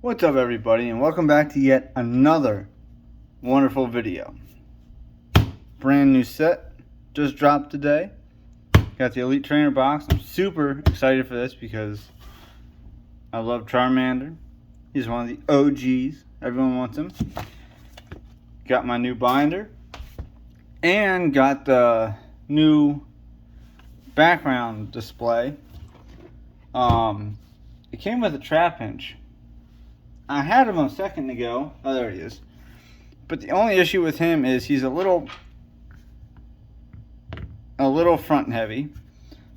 What's up, everybody, and welcome back to yet another wonderful video. Brand new set just dropped today. Got the Elite Trainer box. I'm super excited for this because I love Charmander. He's one of the OGs. Everyone wants him. Got my new binder and got the new background display. It came with a trap hinge. I had him a second ago. Oh, there he is. But the only issue with him is he's a little front heavy.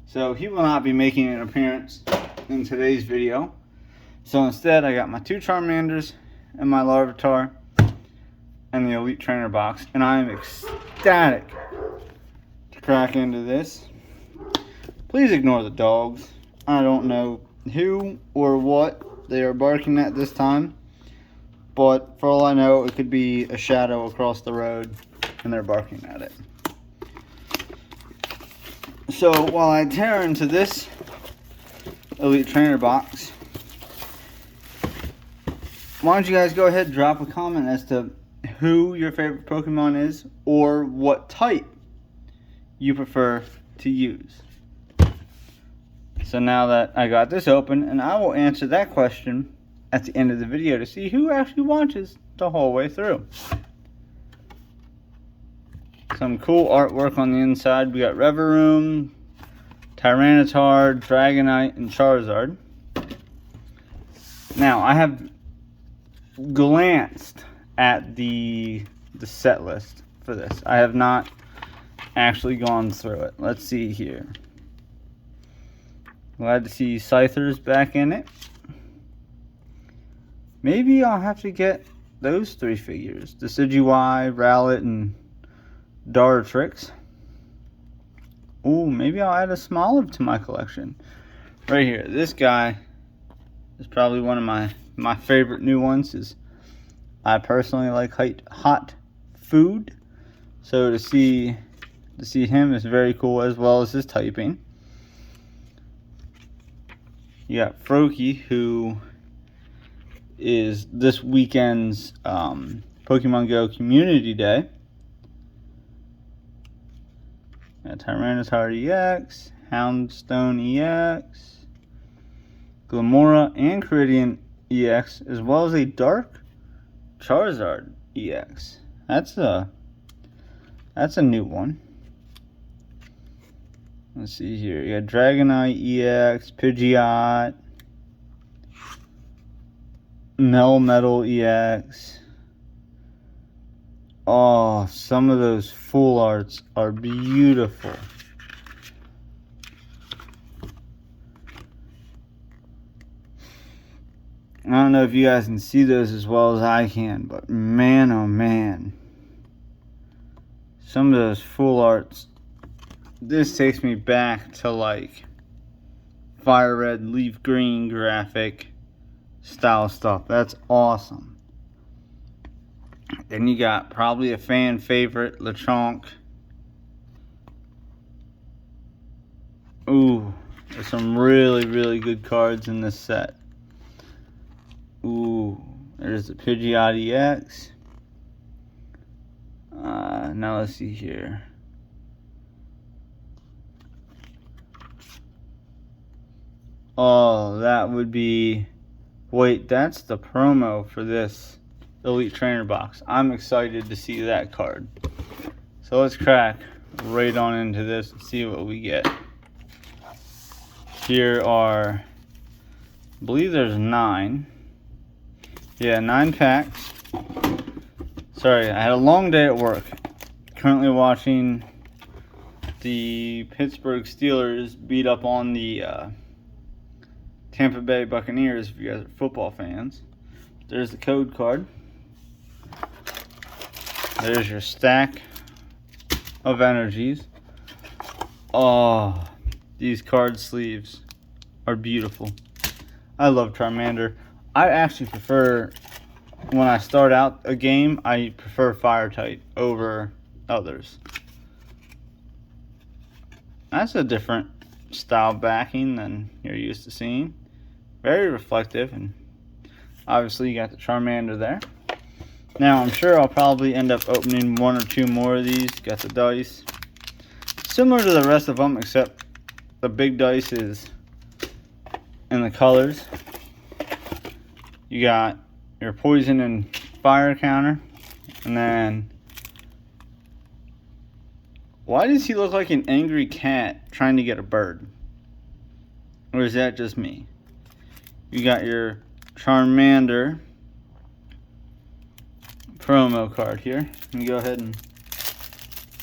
So he will not be making an appearance in today's video. So instead, I got my two Charmanders and my Larvitar and the Elite Trainer box. And I am ecstatic to crack into this. Please ignore the dogs. I don't know who or what they are barking at this time, but for all I know, it could be a shadow across the road and they're barking at it. So while I tear into this Elite Trainer box, why don't you guys go ahead and drop a comment as to who your favorite Pokemon is or what type you prefer to use. So now that I got this open, and I will answer that question at the end of the video to see who actually watches the whole way through. Some cool artwork on the inside. We got Reverum, Tyranitar, Dragonite, and Charizard. Now, I have glanced at the set list for this. I have not actually gone through it. Let's see here. Glad to see Scyther's back in it. Maybe I'll have to get those three figures. Decidueye, Rowlet, and Daratrix. Ooh, maybe I'll add a Smoliv to my collection. Right here. This guy is probably one of my favorite new ones. Is I personally like hot food. So to see him is very cool, as well as his typing. You got Froakie, who is this weekend's Pokemon Go Community Day. Got Tyranitar EX, Houndstone EX, Glamora and Ceridian EX, as well as a Dark Charizard EX. That's a new one. Let's see here. You got Dragonite EX, Pidgeot, Melmetal EX. Oh, some of those full arts are beautiful. I don't know if you guys can see those as well as I can, but man, oh man. Some of those full arts. This takes me back to like Fire Red, Leaf Green graphic style stuff. That's awesome. Then you got probably a fan favorite, Lechonk. Ooh, there's some really, really good cards in this set. Ooh, there's the Pidgeot EX. Now let's see here. Oh, that would be... Wait, that's the promo for this Elite Trainer box. I'm excited to see that card. So let's crack right on into this and see what we get. Here are... I believe there's 9. Yeah, 9 packs. Sorry, I had a long day at work. Currently watching the Pittsburgh Steelers beat up on the... Tampa Bay Buccaneers, if you guys are football fans. There's the code card. There's your stack of energies. Oh, these card sleeves are beautiful. I love Charmander. I actually prefer, when I start out a game, I prefer Fire type over others. That's a different style backing than you're used to seeing. Very reflective, and Obviously, you got the Charmander there. Now, I'm sure I'll probably end up opening one or two more of these. Got the dice. Similar to the rest of them, except the big dice is in the colors. You got your poison and fire counter. And then, why does he look like an angry cat trying to get a bird? Or is that just me? You got your Charmander promo card here. Let me go ahead and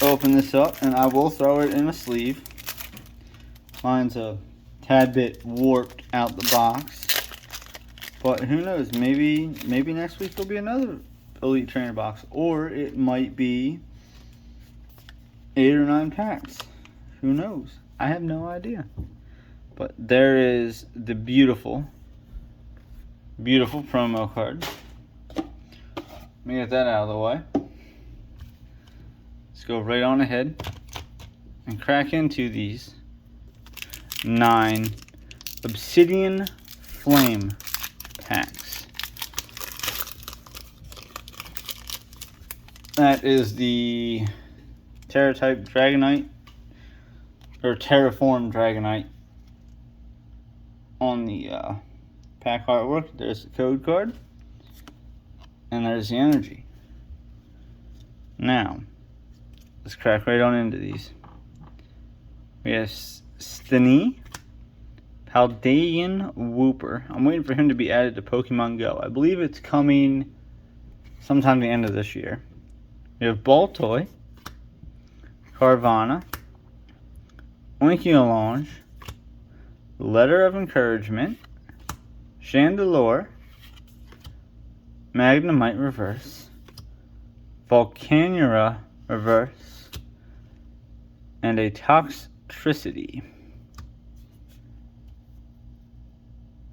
open this up, and I will throw it in a sleeve. Mine's a tad bit warped out the box, but who knows? Maybe next week there'll be another Elite Trainer box, or it might be 8 or 9 packs. Who knows? I have no idea. But there is the beautiful promo card. Let me get that out of the way. Let's go right on ahead and crack into these 9 Obsidian Flame packs. That is the Terra-type Dragonite, or Terraform Dragonite on the pack artwork. There's the code card, and there's the energy. Now, let's crack right on into these. We have Steny, Paldean Wooper. I'm waiting for him to be added to Pokemon Go. I believe it's coming sometime the end of this year. We have Baltoy, Carvana, Oinky-Olange, Letter of Encouragement, Chandelure, Magnemite Reverse, Volcanura Reverse, and a Toxtricity.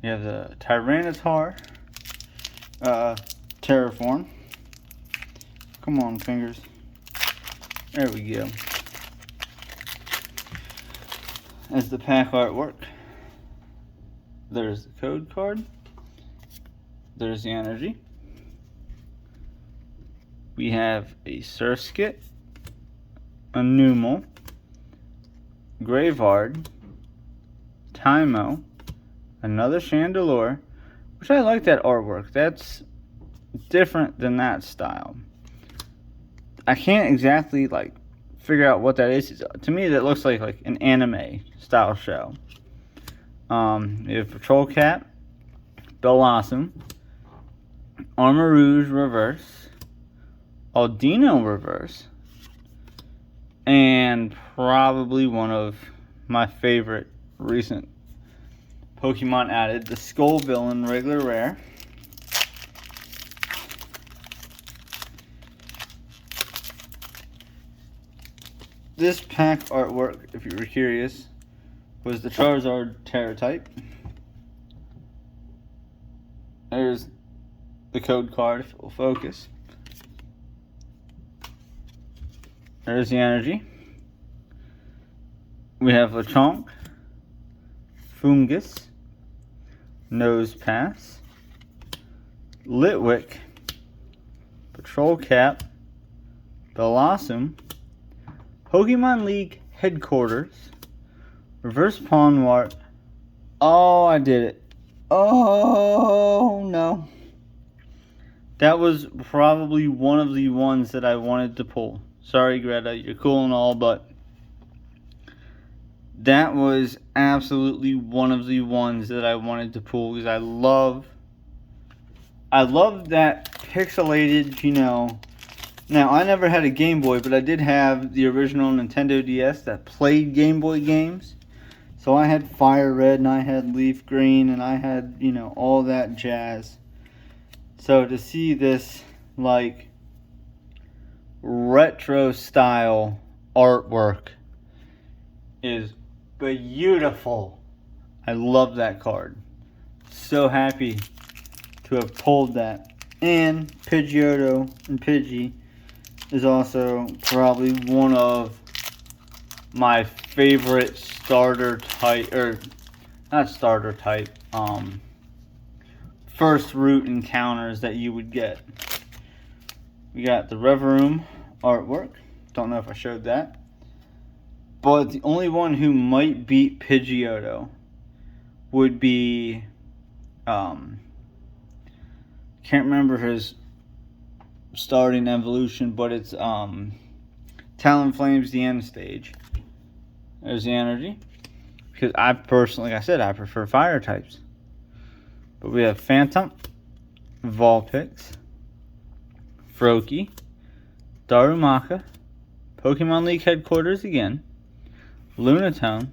We have the Tyranitar Terraform. Come on, fingers. There we go. As the pack artwork, there's the code card. There's the energy. We have a Surskit, a Numel, Graveyard, Tymo, another Chandelure, which I like that artwork. That's different than that style. I can't exactly figure out what that is. To me, that looks like an anime style show. We have Patrol Cat, Bellossom, Armarouge Reverse, Aldino Reverse, and probably one of my favorite recent Pokemon added, the Skull Villain Regular Rare. This pack artwork, if you were curious, was the Charizard Terra-type. There's the code card, if it will focus. There's the energy. We have Lechonk, Fungus, Nosepass, Litwick, Patrol Cap, Bellossom, Pokemon League Headquarters, Reverse Pawniard. Oh, I did it. Oh, no. That was probably one of the ones that I wanted to pull. Sorry, Greta, you're cool and all, but that was absolutely one of the ones that I wanted to pull because I love that pixelated, Now, I never had a Game Boy, but I did have the original Nintendo DS that played Game Boy games. So I had Fire Red, and I had Leaf Green, and I had, all that jazz. So to see this, retro style artwork is beautiful. I love that card. So happy to have pulled that. And Pidgeotto and Pidgey is also probably one of my favorite first route encounters that you would get. We got the Reverum artwork. Don't know if I showed that. But the only one who might beat Pidgeotto would be, can't remember his starting evolution, but it's Talonflame's the end stage. There's the energy. Because I personally, like I said, I prefer fire types. But we have Phantom, Vulpix, Froakie, Darumaka, Pokemon League headquarters again, Lunatone,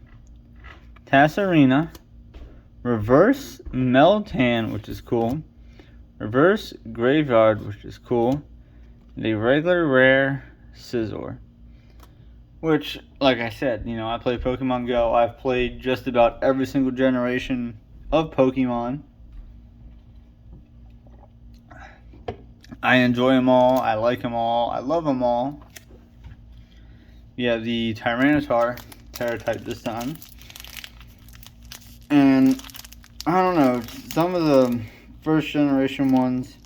Tasserina, Reverse Meltan, which is cool, Reverse Graveyard, which is cool, and a regular rare Scizor. Which, like I said, you know, I play Pokemon Go. I've played just about every single generation of Pokemon. I enjoy them all. I like them all. I love them all. We have the Tyranitar Terra type this time. And, I don't know, some of the first generation ones,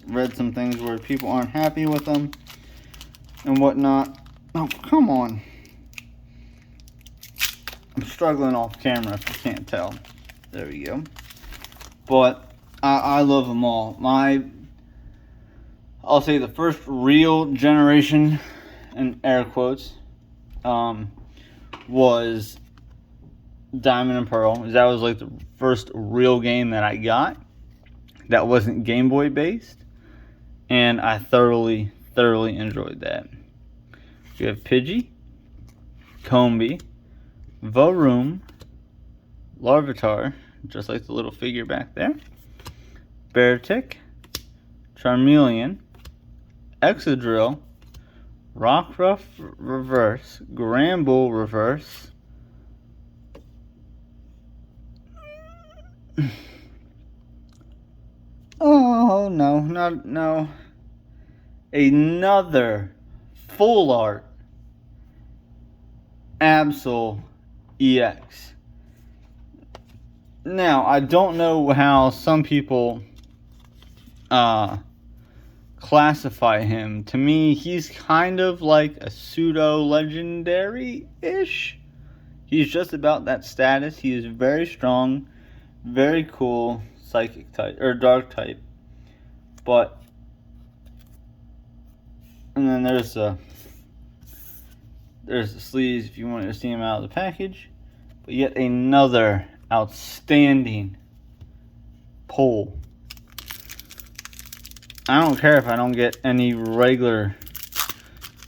read some things where people aren't happy with them and whatnot. Oh, come on. I'm struggling off camera if you can't tell. There we go. But I love them all. I'll say the first real generation, in air quotes, was Diamond and Pearl. That was like the first real game that I got that wasn't Game Boy based. And I thoroughly enjoyed that. We have Pidgey, Combee, Varoom, Larvitar, just like the little figure back there, Beartic, Charmeleon, Excadrill, Rockruff reverse, Gramble reverse, oh no, another full art Absol EX. Now, I don't know how some people classify him. To me, he's kind of like a pseudo-legendary-ish. He's just about that status. He is very strong, very cool, psychic type, or dark type. But, and then there's the sleeves if you wanted to see him out of the package. But yet another outstanding pull. I don't care if I don't get any regular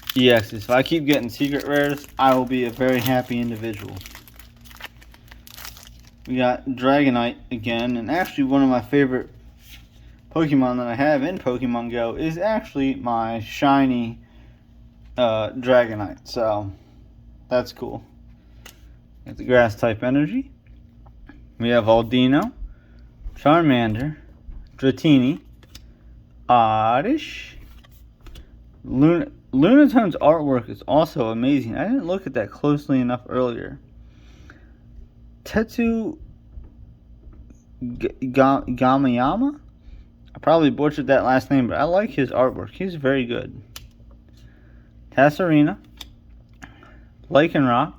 EXs. If I keep getting secret rares, I will be a very happy individual. We got Dragonite again, and actually one of my favorite Pokemon that I have in Pokemon Go is actually my shiny Dragonite, so that's cool. Got the grass type energy. We have Aldino, Charmander, Dratini, Oddish. Lunatone's artwork is also amazing. I didn't look at that closely enough earlier. Tetsu Gamayama? I probably butchered that last name, but I like his artwork. He's very good. Tasserina, Lycanroc,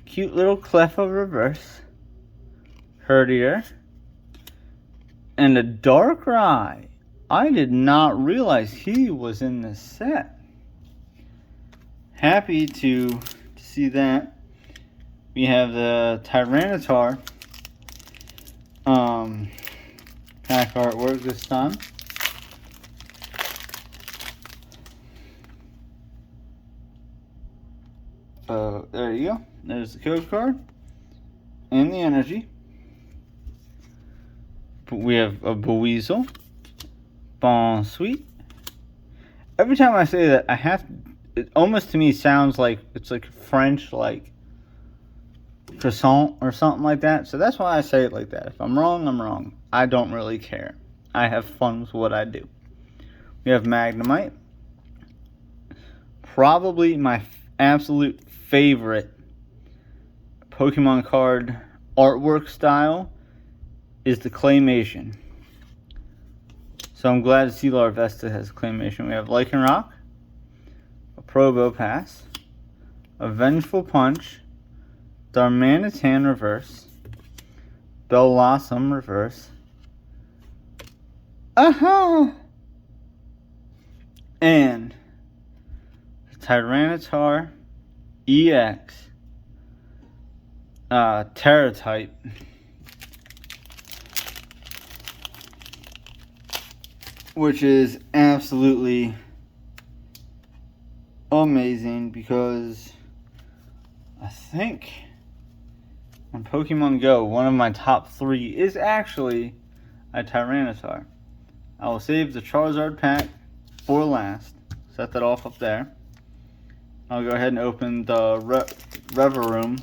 cute little Cleffa reverse, Herdier, and a Darkrai. I did not realize he was in this set. Happy to see that. We have the Tyranitar pack artwork this time. There you go. There's the code card and the energy. We have a Buizel, Bonsweet. Every time I say that, it almost to me sounds like it's like French, like croissant or something like that. So that's why I say it like that. If I'm wrong, I'm wrong. I don't really care. I have fun with what I do. We have Magnemite. Probably my absolute favorite Pokemon card artwork style is the claymation. So I'm glad to see Larvesta has claymation. We have Lycanroc, a Probopass, a Vengeful Punch, Darmanitan reverse, Bellossom reverse, and Tyranitar EX Terra type. Which is absolutely amazing because I think on Pokemon Go, one of my top 3 is actually a Tyranitar. I will save the Charizard pack for last. Set that off up there. I'll go ahead and open the Reverum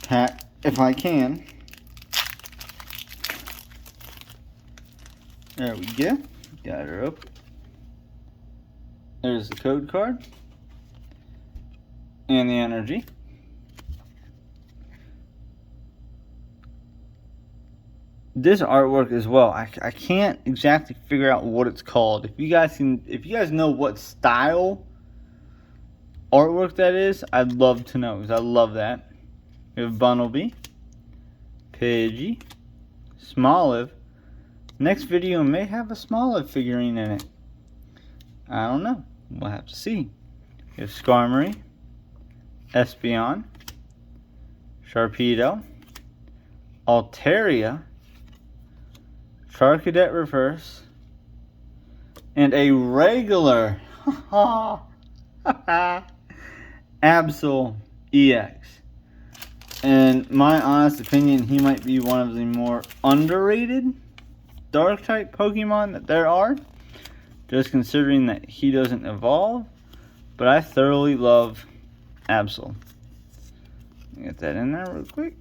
pack if I can. There we go. Got her open. There's the code card. And the energy. This artwork as well, I can't exactly figure out what it's called. If you guys know what style artwork that is, I'd love to know, because I love that. We have Bunnelby, Pidgey, Smoliv. Next video may have a Smoliv figurine in it. I don't know. We'll have to see. We have Skarmory, Espeon, Sharpedo, Altaria, Charcadet reverse, and a regular Absol EX. In my honest opinion, he might be one of the more underrated Dark type Pokemon that there are, just considering that he doesn't evolve. But I thoroughly love Absol. Get that in there real quick.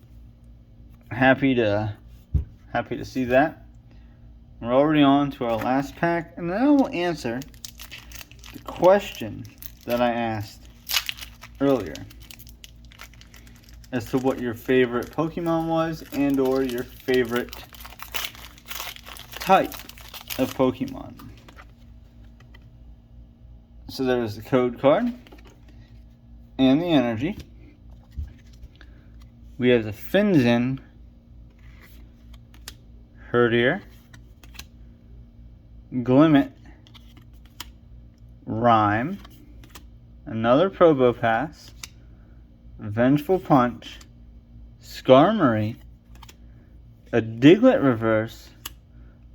Happy to see that. We're already on to our last pack, and then I will answer the question that I asked earlier as to what your favorite Pokemon was and or your favorite type of Pokemon. So there's the code card and the energy. We have the Finzen, Herdier, Glimmet, Rhyme, another Probopass, Vengeful Punch, Skarmory, a Diglett reverse,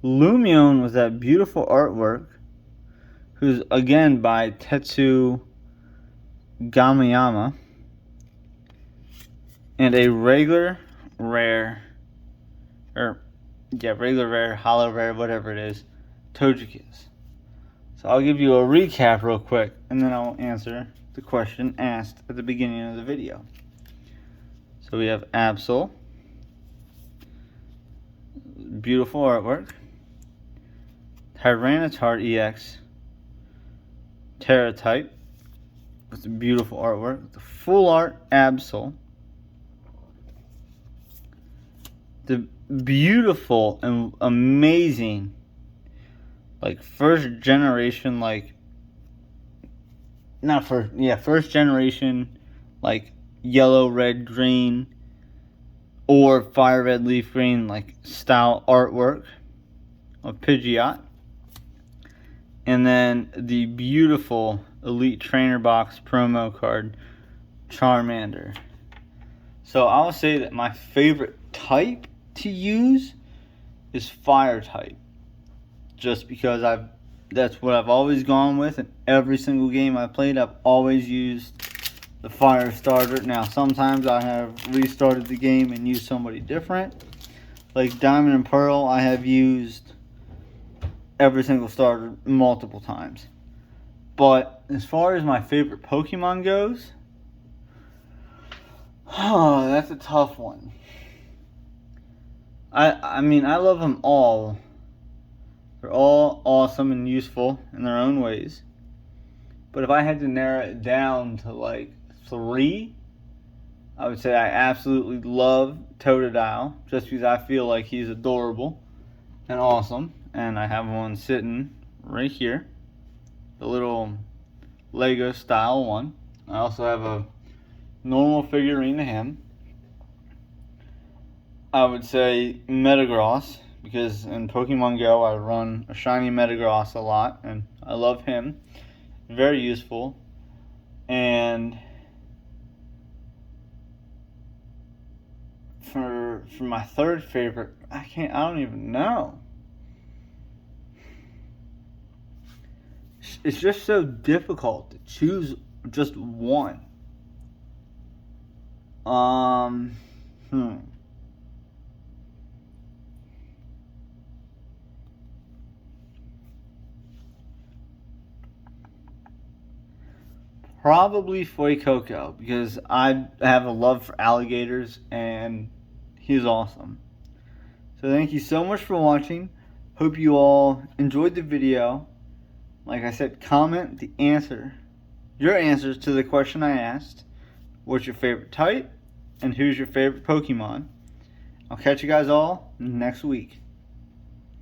Lumion with that beautiful artwork, who's again by Tetsu Gamayama, and a regular rare, hollow rare, whatever it is, Togekiss. So I'll give you a recap real quick, and then I'll answer the question asked at the beginning of the video. So we have Absol, beautiful artwork, Tyranitar EX Terra type with the beautiful artwork, the full art Absol, the beautiful and amazing first generation yellow, red, green, or fire red, leaf green style artwork of Pidgeot. And then the beautiful Elite Trainer Box promo card, Charmander. So I'll say that my favorite type to use is Fire type. Just because that's what I've always gone with in every single game I played. I've always used the Fire starter. Now sometimes I have restarted the game and used somebody different. Like Diamond and Pearl, I have used every single starter multiple times. But as far as my favorite Pokemon goes, that's a tough one. I mean, I love them all. They're all awesome and useful in their own ways. But if I had to narrow it down to 3, I would say I absolutely love Totodile just because I feel like he's adorable and awesome. And I have one sitting right here, the little Lego style one. I also have a normal figurine of him. I would say Metagross, because in Pokemon Go I run a shiny Metagross a lot, and I love him. Very useful. And for my third favorite, I don't even know. It's just so difficult to choose just one. Probably Fuecoco, because I have a love for alligators and he's awesome. So thank you so much for watching. Hope you all enjoyed the video. Like I said, comment your answers to the question I asked. What's your favorite type? And who's your favorite Pokemon? I'll catch you guys all next week.